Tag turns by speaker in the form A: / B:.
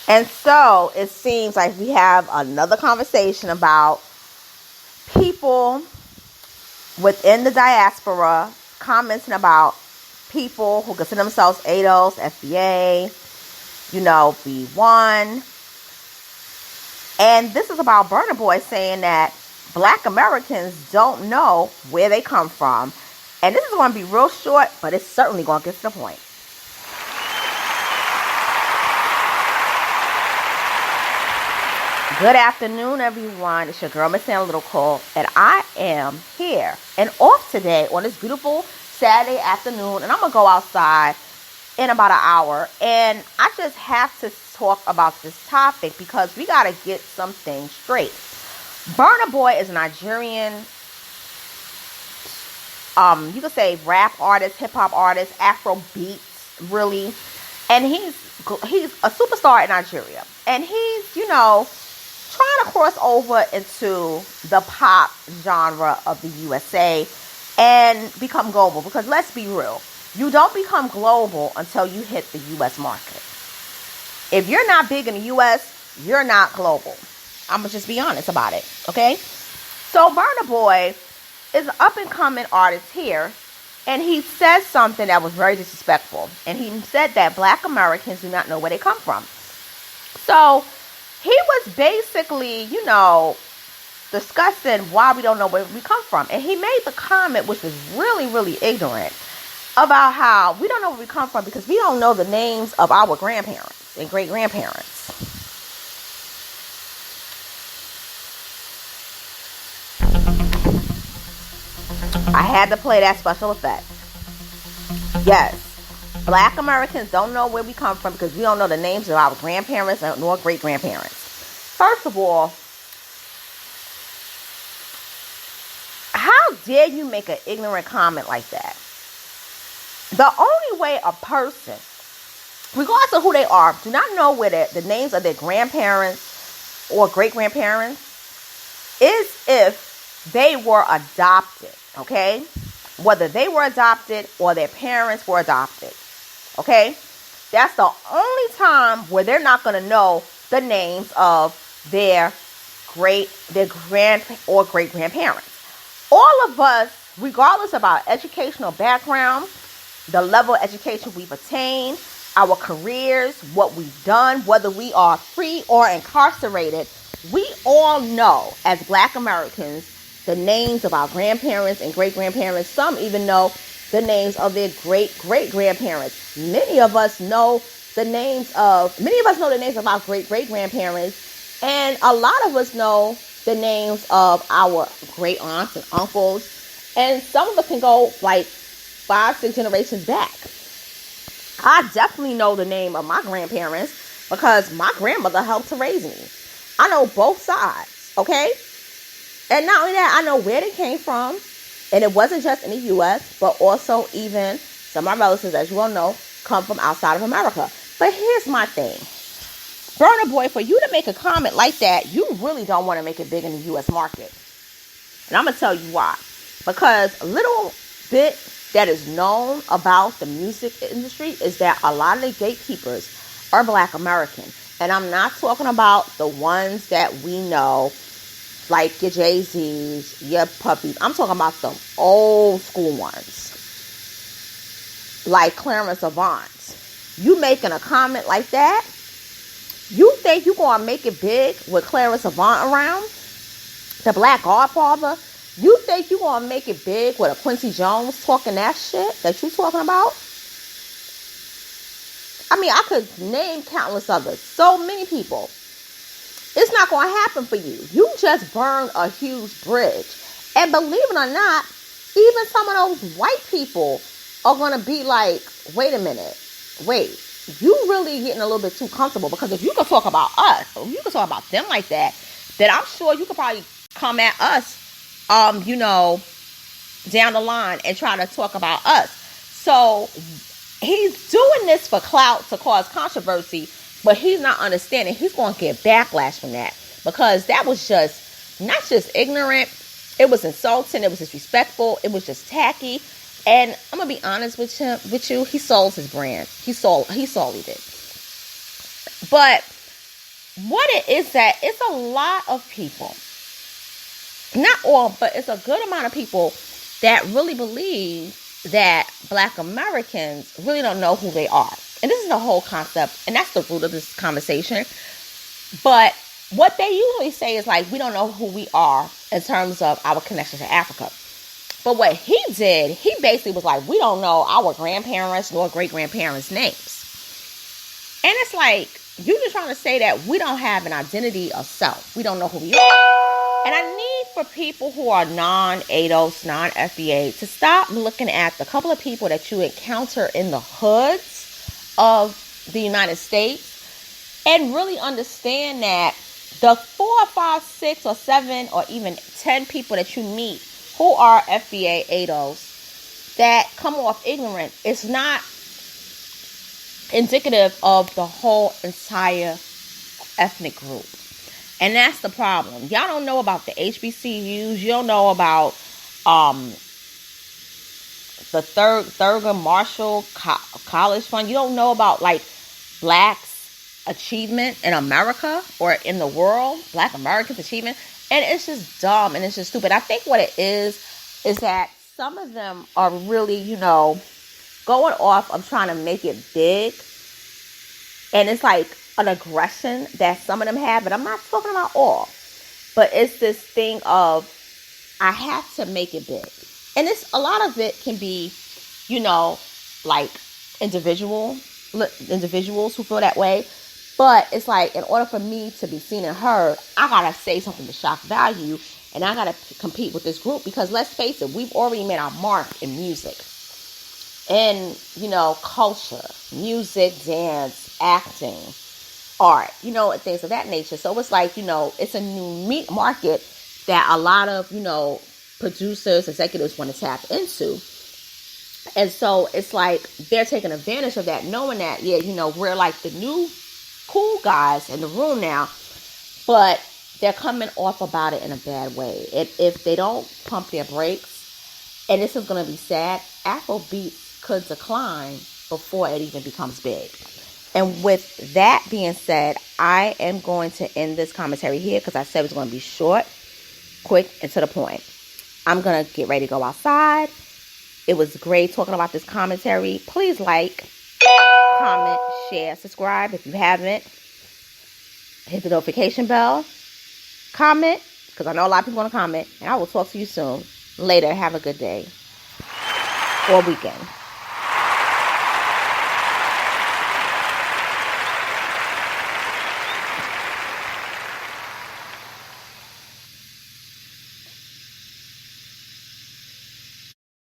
A: And so it seems like we have another conversation about people within the diaspora commenting about people who consider themselves ADOS, FBA, B1. And this is about Burna Boy saying that Black Americans don't know where they come from. And this is going to be real short, but it's certainly going to get to the point. Good afternoon, everyone. It's your girl, Miss Analytical, and I am here and off today on this beautiful Saturday afternoon. And I'm going to go outside in about an hour. And I just have to talk about this topic because we got to get something straight. Burna Boy is a Nigerian, you could say rap artist, hip hop artist, Afro beats, really. And he's a superstar in Nigeria. And he's, trying to cross over into the pop genre of the USA and become global. Because let's be real, you don't become global until you hit the US market. If you're not big in the US, you're not global. I'm going to just be honest about it, okay? So Burna Boy is an up-and-coming artist here, and he said something that was very disrespectful. And he said that Black Americans do not know where they come from. So he was basically, discussing why we don't know where we come from. And he made the comment, which was really, really ignorant, about how we don't know where we come from because we don't know the names of our grandparents and great-grandparents. I had to play that special effect. Yes. Black Americans don't know where we come from because we don't know the names of our grandparents nor great-grandparents. First of all, how dare you make an ignorant comment like that? The only way a person, regardless of who they are, do not know where the names of their grandparents or great-grandparents is if they were adopted, okay? Whether they were adopted or their parents were adopted. Okay, that's the only time where they're not going to know the names of their grand or great grandparents. All of us, regardless of our educational background, the level of education we've attained, our careers, what we've done, whether we are free or incarcerated, we all know as Black Americans the names of our grandparents and great grandparents. Some even know the names of their great-great-grandparents. Many of us know the names of our great-great-grandparents. And a lot of us know the names of our great aunts and uncles. And some of us can go like 5-6 generations back. I definitely know the name of my grandparents because my grandmother helped to raise me. I know both sides, okay? And not only that, I know where they came from. And it wasn't just in the U.S., but also even some of my relatives, as you all know, come from outside of America. But here's my thing. Burna Boy, for you to make a comment like that, you really don't want to make it big in the U.S. market. And I'm going to tell you why. Because a little bit that is known about the music industry is that a lot of the gatekeepers are Black American. And I'm not talking about the ones that we know, like your Jay-Z's, your Puppies. I'm talking about some old school ones. Like Clarence Avant. You making a comment like that? You think you going to make it big with Clarence Avant around? The Black Godfather? You think you going to make it big with a Quincy Jones talking that shit that you talking about? I mean, I could name countless others. So many people. It's not going to happen for you. You just burned a huge bridge. And believe it or not, even some of those white people are going to be like, wait a minute. Wait, you really getting a little bit too comfortable. Because if you can talk about us, or you can talk about them like that, then I'm sure you could probably come at us, down the line and try to talk about us. So he's doing this for clout to cause controversy. But he's not understanding. He's going to get backlash from that. Because that was just, not just ignorant. It was insulting. It was disrespectful. It was just tacky. And I'm going to be honest with you. He sold his brand. He sold it. But what it is that it's a lot of people, not all, but it's a good amount of people that really believe that Black Americans really don't know who they are. And this is the whole concept, and that's the root of this conversation. But what they usually say is like, we don't know who we are in terms of our connection to Africa. But what he did, he basically was like, we don't know our grandparents nor great-grandparents' names. And it's like, you're just trying to say that we don't have an identity of self. We don't know who we are. And I need for people who are non-ADOS, non-FBA, to stop looking at the couple of people that you encounter in the hoods of the United States and really understand that the 4 or 5, 6 or 7 or even 10 people that you meet who are FBA ADOS that come off ignorant is not indicative of the whole entire ethnic group. And that's the problem. Y'all don't know about the HBCUs. You don't know about the Thurgood Marshall College Fund. You don't know about like Blacks' achievement in America or in the world. Black Americans' achievement. And it's just dumb and it's just stupid. I think what it is that some of them are really, going off of trying to make it big. And it's like an aggression that some of them have, but I'm not talking about all. But it's this thing of, I have to make it big. And it's a lot of it can be, like individuals who feel that way. But it's like, in order for me to be seen and heard, I got to say something to shock value. And I got to compete with this group because let's face it, we've already made our mark in music. And, culture, music, dance, acting, art, and things of that nature. So it's like, it's a new meat market that a lot of, producers, executives want to tap into. And so it's like they're taking advantage of that, knowing that, we're like the new cool guys in the room now. But they're coming off about it in a bad way. If they don't pump their brakes, and this is going to be sad, Afrobeats could decline before it even becomes big. And with that being said, I am going to end this commentary here because I said it was going to be short, quick, and to the point. I'm going to get ready to go outside. It was great talking about this commentary. Please like, comment, share, subscribe if you haven't. Hit the notification bell. Comment, because I know a lot of people want to comment. And I will talk to you soon. Later. Have a good day or weekend.